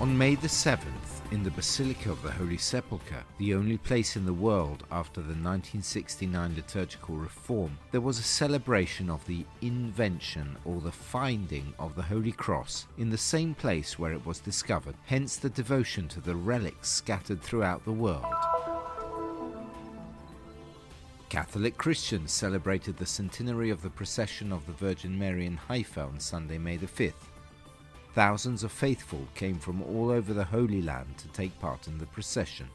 On May the 7th, in the Basilica of the Holy Sepulchre, the only place in the world after the 1969 liturgical reform, there was a celebration of the invention or the finding of the Holy Cross in the same place where it was discovered, hence the devotion to the relics scattered throughout the world. Catholic Christians celebrated the centenary of the procession of the Virgin Mary in Haifa on Sunday, May the 5th. Thousands of faithful came from all over the Holy Land to take part in the procession.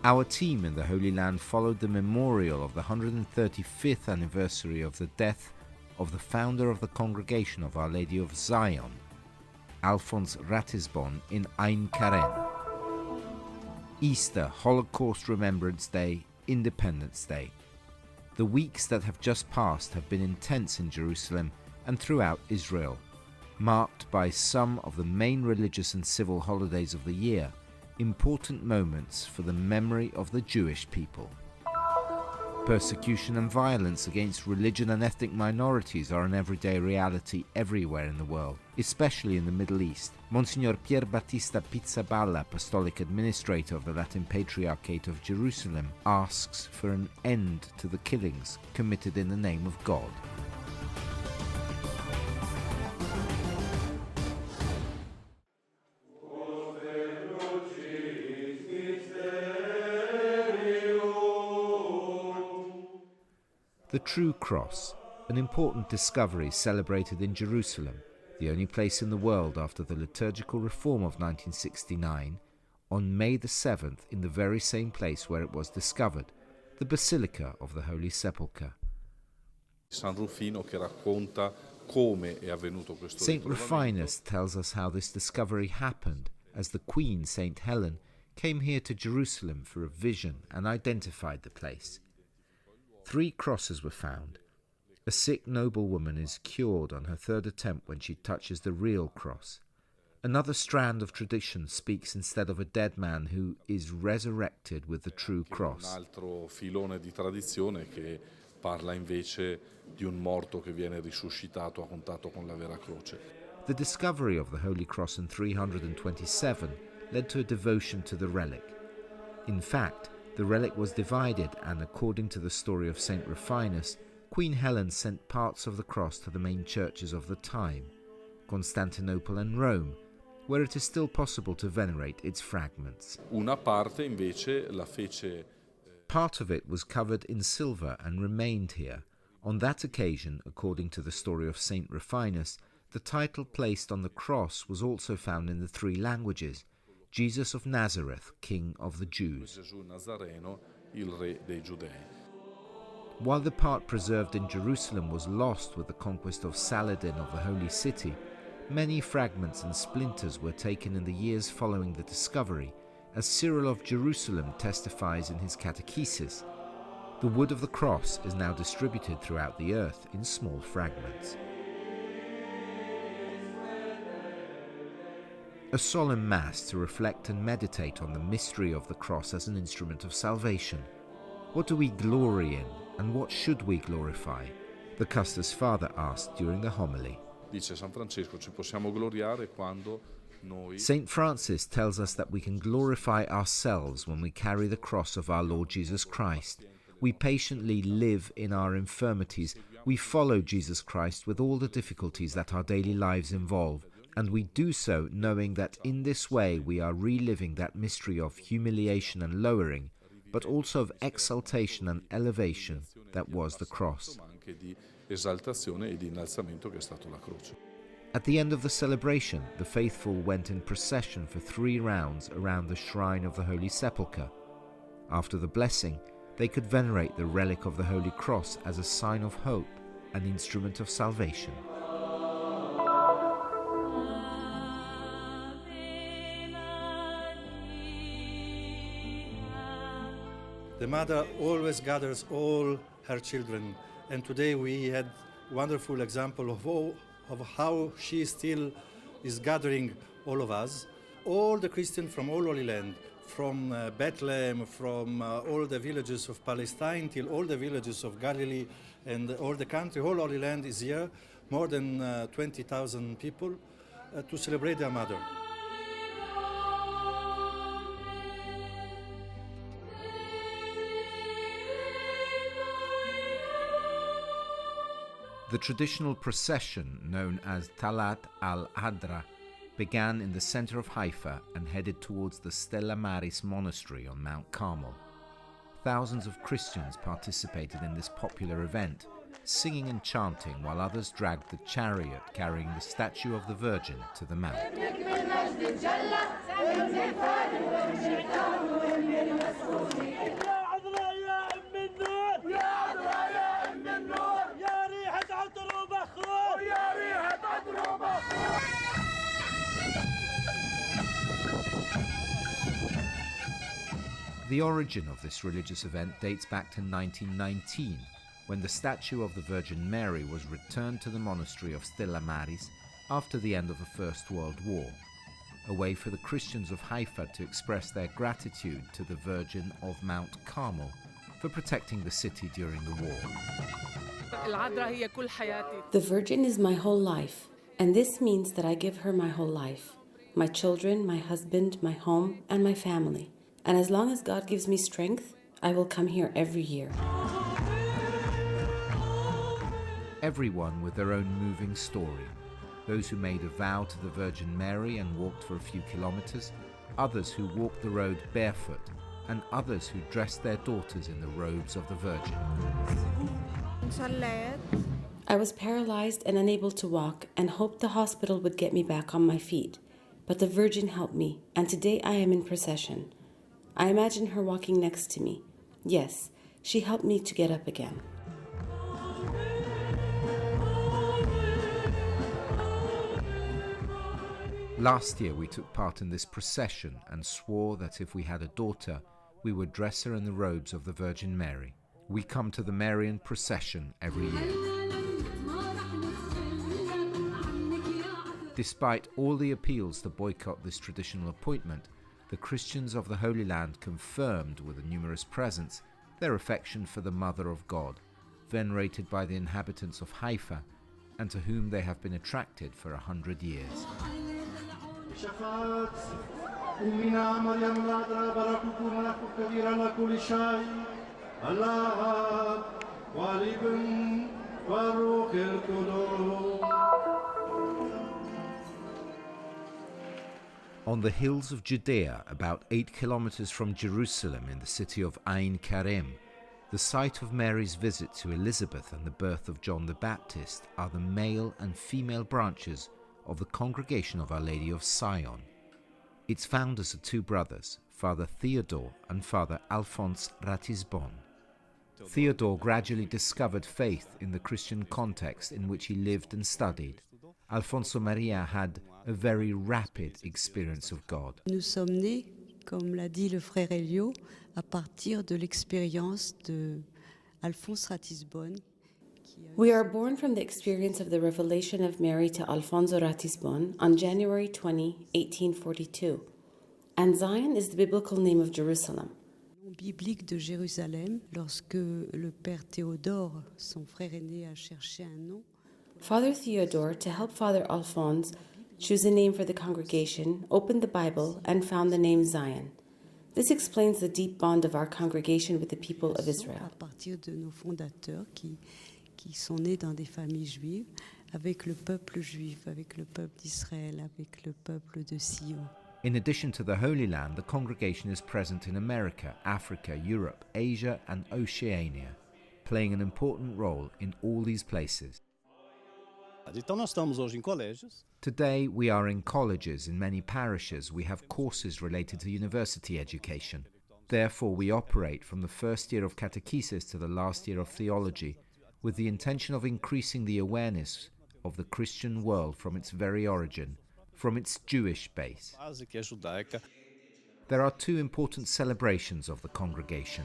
Our team in the Holy Land followed the memorial of the 135th anniversary of the death of the founder of the Congregation of Our Lady of Zion, Afonso Ratisbonne, in Ain Karem. Easter, Holocaust Remembrance Day, Independence Day. The weeks that have just passed have been intense in Jerusalem and throughout Israel, marked by some of the main religious and civil holidays of the year, important moments for the memory of the Jewish people. Persecution and violence against religion and ethnic minorities are an everyday reality everywhere in the world, especially in the Middle East. Monsignor Pierbattista Pizzaballa, Apostolic Administrator of the Latin Patriarchate of Jerusalem, asks for an end to the killings committed in the name of God. The true cross, an important discovery celebrated in Jerusalem, the only place in the world after the liturgical reform of 1969, on May the 7th in the very same place where it was discovered, the Basilica of the Holy Sepulchre. Saint Rufinus tells us how this discovery happened, as the Queen, Saint Helen, came here to Jerusalem for a vision and identified the place. 3 crosses were found. A sick noblewoman is cured on her 3rd attempt when she touches the real cross. Another strand of tradition speaks instead of a dead man who is resurrected with the true cross. Un altro filone di tradizione che parla invece di un morto che viene risuscitato a contatto con la vera croce. The discovery of the Holy Cross in 327 led to a devotion to the relic. In fact, the relic was divided, and according to the story of Saint Rufinus, Queen Helen sent parts of the cross to the main churches of the time, Constantinople and Rome, where it is still possible to venerate its fragments. Una parte invece la fece. Part of it was covered in silver and remained here. On that occasion, according to the story of Saint Rufinus, the title placed on the cross was also found in the 3 languages: Jesus of Nazareth, King of the Jews. While the part preserved in Jerusalem was lost with the conquest of Saladin of the Holy City, many fragments and splinters were taken in the years following the discovery, as Cyril of Jerusalem testifies in his catechesis. The wood of the cross is now distributed throughout the earth in small fragments. A solemn Mass to reflect and meditate on the mystery of the cross as an instrument of salvation. What do we glory in, and what should we glorify? The Custos Father asked during the homily. Dice San Francesco, ci possiamo gloriare quando noi. Saint Francis tells us that we can glorify ourselves when we carry the cross of our Lord Jesus Christ. We patiently live in our infirmities. We follow Jesus Christ with all the difficulties that our daily lives involve. And we do so knowing that in this way we are reliving that mystery of humiliation and lowering, but also of exaltation and elevation that was the cross. At the end of the celebration, the faithful went in procession for 3 rounds around the shrine of the Holy Sepulchre. After the blessing, they could venerate the relic of the Holy Cross as a sign of hope, an instrument of salvation. The mother always gathers all her children, and today we had a wonderful example of how she still is gathering all of us, all the Christians from all Holy Land, from Bethlehem, from all the villages of Palestine till all the villages of Galilee and all the country, all Holy Land is here more than 20,000 people to celebrate their mother. The traditional procession, known as Talat al-Adra, began in the center of Haifa and headed towards the Stella Maris monastery on Mount Carmel. Thousands of Christians participated in this popular event, singing and chanting while others dragged the chariot carrying the statue of the Virgin to the mount. The origin of this religious event dates back to 1919, when the statue of the Virgin Mary was returned to the monastery of Stella Maris after the end of the First World War, a way for the Christians of Haifa to express their gratitude to the Virgin of Mount Carmel for protecting the city during the war. The Virgin is my whole life, and this means that I give her my whole life, my children, my husband, my home, and my family. And as long as God gives me strength, I will come here every year. Everyone with their own moving story. Those who made a vow to the Virgin Mary and walked for a few kilometers, others who walked the road barefoot, and others who dressed their daughters in the robes of the Virgin. I was paralyzed and unable to walk and hoped the hospital would get me back on my feet. But the Virgin helped me, and today I am in procession. I imagine her walking next to me. Yes, she helped me to get up again. Last year we took part in this procession and swore that if we had a daughter, we would dress her in the robes of the Virgin Mary. We come to the Marian procession every year. Despite all the appeals to boycott this traditional appointment, the Christians of the Holy Land confirmed with a numerous presents their affection for the Mother of God, venerated by the inhabitants of Haifa, and to whom they have been attracted for 100 years. On the hills of Judea, about 8 kilometers from Jerusalem in the city of Ain Karem, the site of Mary's visit to Elizabeth and the birth of John the Baptist, are the male and female branches of the Congregation of Our Lady of Sion. Its founders are two brothers, Father Theodore and Father Afonso Ratisbonne. Theodore gradually discovered faith in the Christian context in which he lived and studied. Alfonso Maria had a very rapid experience of God. Nous sommes nés, comme l'a dit le frère Elio, à partir de l'expérience de Afonso Ratisbonne. We are born from the experience of the revelation of Mary to Afonso Ratisbonne on January 20, 1842. And Zion is the biblical name of Jerusalem. Le nom biblique de Jérusalem, lorsque le père Théodore, son frère aîné, a cherché un nom. Father Theodore, to help Father Alphonse choose a name for the congregation, opened the Bible and found the name Zion. This explains the deep bond of our congregation with the people of Israel. À partir de nos fondateurs qui sont nés dans des familles juives, avec le peuple juif, avec le peuple d'Israël, avec le peuple de Sion. In addition to the Holy Land, the congregation is present in America, Africa, Europe, Asia, and Oceania, playing an important role in all these places. Então nós estamos hoje em colégios. Today we are in colleges. In many parishes we have courses related to university education. Therefore we operate from the first year of catechesis to the last year of theology, with the intention of increasing the awareness of the Christian world from its very origin, from its Jewish base. Que é judaica. There are two important celebrations of the congregation.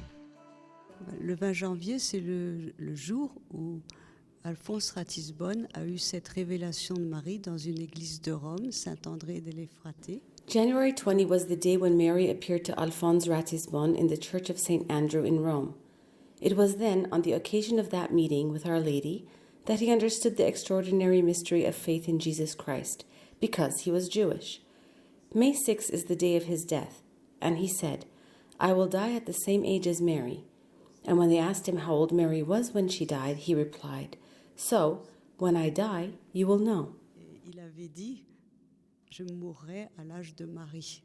Le 20 janvier, c'est le jour où Afonso Ratisbonne a eu cette révélation de Marie dans une église de Rome, Saint-André de l'Effraté. January 20 was the day when Mary appeared to Afonso Ratisbonne in the Church of St. Andrew in Rome. It was then, on the occasion of that meeting with Our Lady, that he understood the extraordinary mystery of faith in Jesus Christ, because he was Jewish. May 6 is the day of his death, and he said, "I will die at the same age as Mary." And when they asked him how old Mary was when she died, he replied, "So, when I die, you will know." Il avait dit, je mourrai à l'âge de Marie.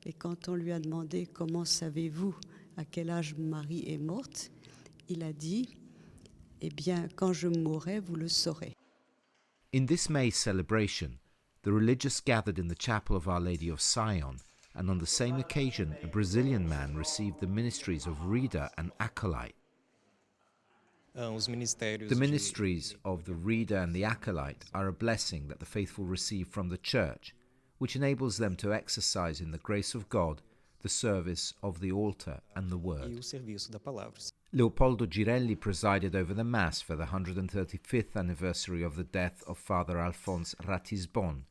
Et quand on lui a demandé comment savez-vous à quel âge Marie est morte, il a dit, eh bien, quand je mourrai, vous le saurez. In this May celebration, the religious gathered in the chapel of Our Lady of Sion, and on the same occasion a Brazilian man received the ministries of reader and acolyte. The ministries of the reader and the acolyte are a blessing that the faithful receive from the Church, which enables them to exercise in the grace of God the service of the altar and the Word. Leopoldo Girelli presided over the Mass for the 135th anniversary of the death of Father Afonso Ratisbonne.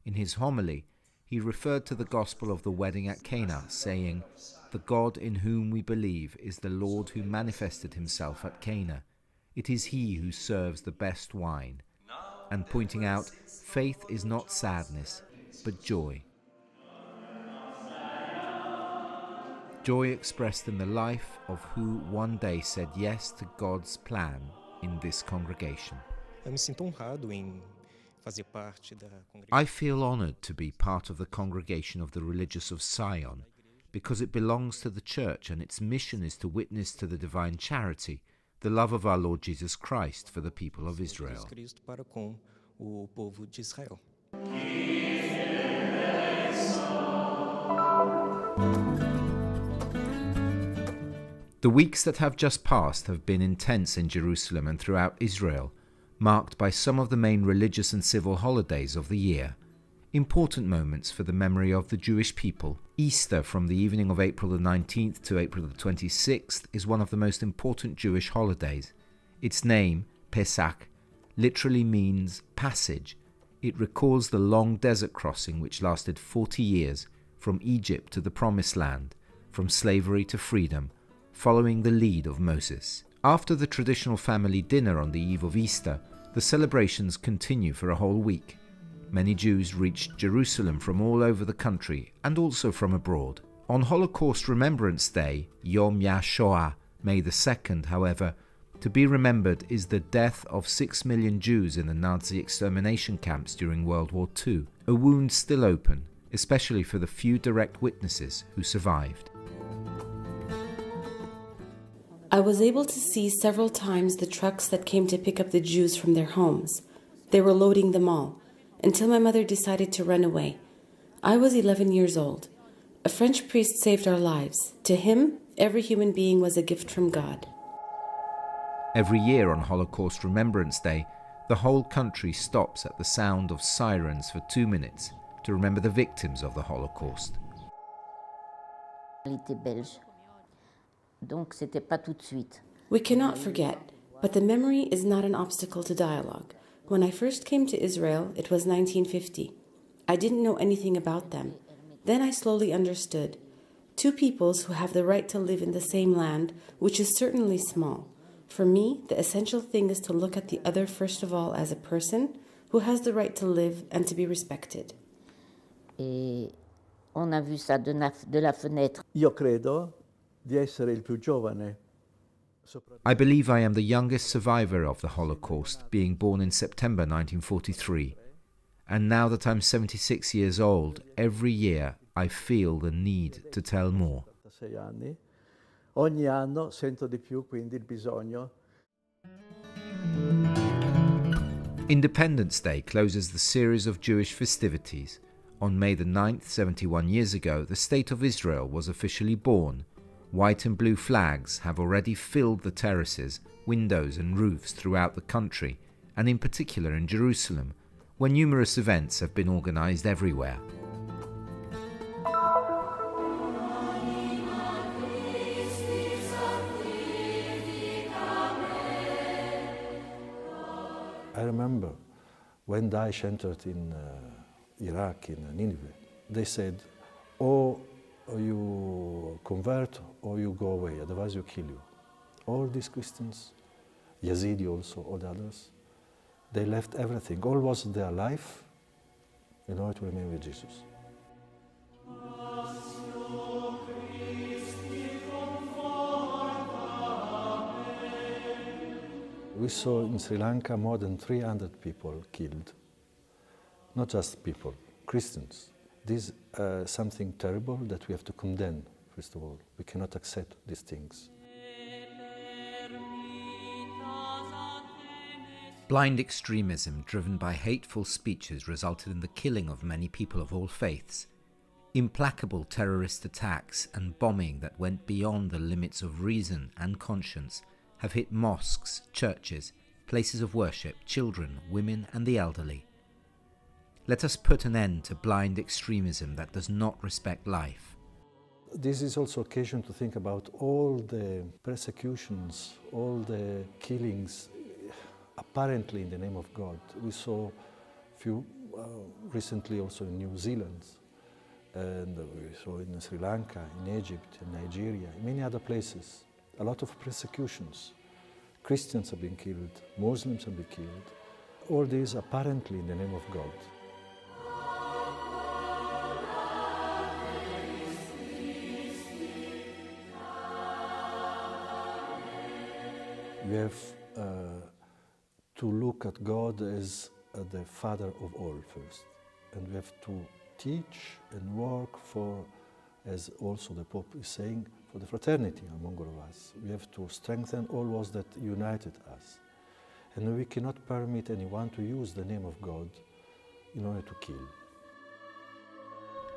In his homily, he referred to the Gospel of the wedding at Cana, saying, "The God in whom we believe is the Lord who manifested himself at Cana. It is he who serves the best wine," and pointing out, faith is not sadness, but joy. Joy expressed in the life of who one day said yes to God's plan in this congregation. I feel honored to be part of the congregation of the Religious of Sion, because it belongs to the Church and its mission is to witness to the divine charity, the love of our Lord Jesus Christ for the people of Israel. The weeks that have just passed have been intense in Jerusalem and throughout Israel, marked by some of the main religious and civil holidays of the year. Important moments for the memory of the Jewish people. Easter, from the evening of April the 19th to April the 26th, is one of the most important Jewish holidays. Its name, Pesach, literally means passage. It recalls the long desert crossing which lasted 40 years from Egypt to the Promised Land, from slavery to freedom, following the lead of Moses. After the traditional family dinner on the eve of Easter, the celebrations continue for a whole week. Many Jews reached Jerusalem from all over the country and also from abroad. On Holocaust Remembrance Day, Yom HaShoah, May the 2nd, however, to be remembered is the death of 6 million Jews in the Nazi extermination camps during World War II, a wound still open, especially for the few direct witnesses who survived. I was able to see several times the trucks that came to pick up the Jews from their homes. They were loading them all, until my mother decided to run away. I was 11 years old. A French priest saved our lives. To him, every human being was a gift from God. Every year on Holocaust Remembrance Day, the whole country stops at the sound of sirens for 2 minutes to remember the victims of the Holocaust. We cannot forget, but the memory is not an obstacle to dialogue. When I first came to Israel, it was 1950. I didn't know anything about them. Then I slowly understood. Two peoples who have the right to live in the same land, which is certainly small. For me, the essential thing is to look at the other first of all as a person who has the right to live and to be respected. Et on a vu ça de la fenêtre. Io credo di essere il più giovane. I believe I am the youngest survivor of the Holocaust, being born in September 1943. And now that I'm 76 years old, every year I feel the need to tell more. Ogni anno sento di più quindi il bisogno. Independence Day closes the series of Jewish festivities. On May the 9th, 71 years ago, the State of Israel was officially born. White and blue flags have already filled the terraces, windows and roofs throughout the country, and in particular in Jerusalem, where numerous events have been organized everywhere. I remember when Daesh entered in Iraq, in Nineveh, they said, or you convert or you go away, otherwise you kill you. All these Christians, Yazidi also, all the others, They left everything, all was their life, in order to remain with Jesus. We saw in Sri Lanka more than 300 people killed. Not just people, Christians. This is something terrible that we have to condemn, first of all. We cannot accept these things. Blind extremism driven by hateful speeches resulted in the killing of many people of all faiths. Implacable terrorist attacks and bombing that went beyond the limits of reason and conscience have hit mosques, churches, places of worship, children, women and the elderly. Let us put an end to blind extremism that does not respect life. This is also occasion to think about all the persecutions, all the killings, apparently in the name of God. We saw few recently also in New Zealand, and we saw in Sri Lanka, in Egypt, in Nigeria, in many other places. A lot of persecutions. Christians have been killed, Muslims have been killed. All these apparently in the name of God. We have to look at God as the Father of all first. And we have to teach and work for, as also the Pope is saying, for the fraternity among all of us. We have to strengthen all those that united us. And we cannot permit anyone to use the name of God in order to kill.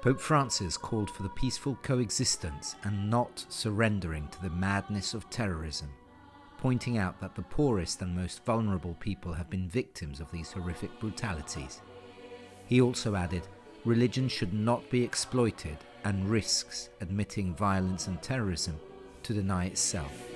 Pope Francis called for the peaceful coexistence and not surrendering to the madness of terrorism, pointing out that the poorest and most vulnerable people have been victims of these horrific brutalities. He also added, religion should not be exploited and risks admitting violence and terrorism to deny itself.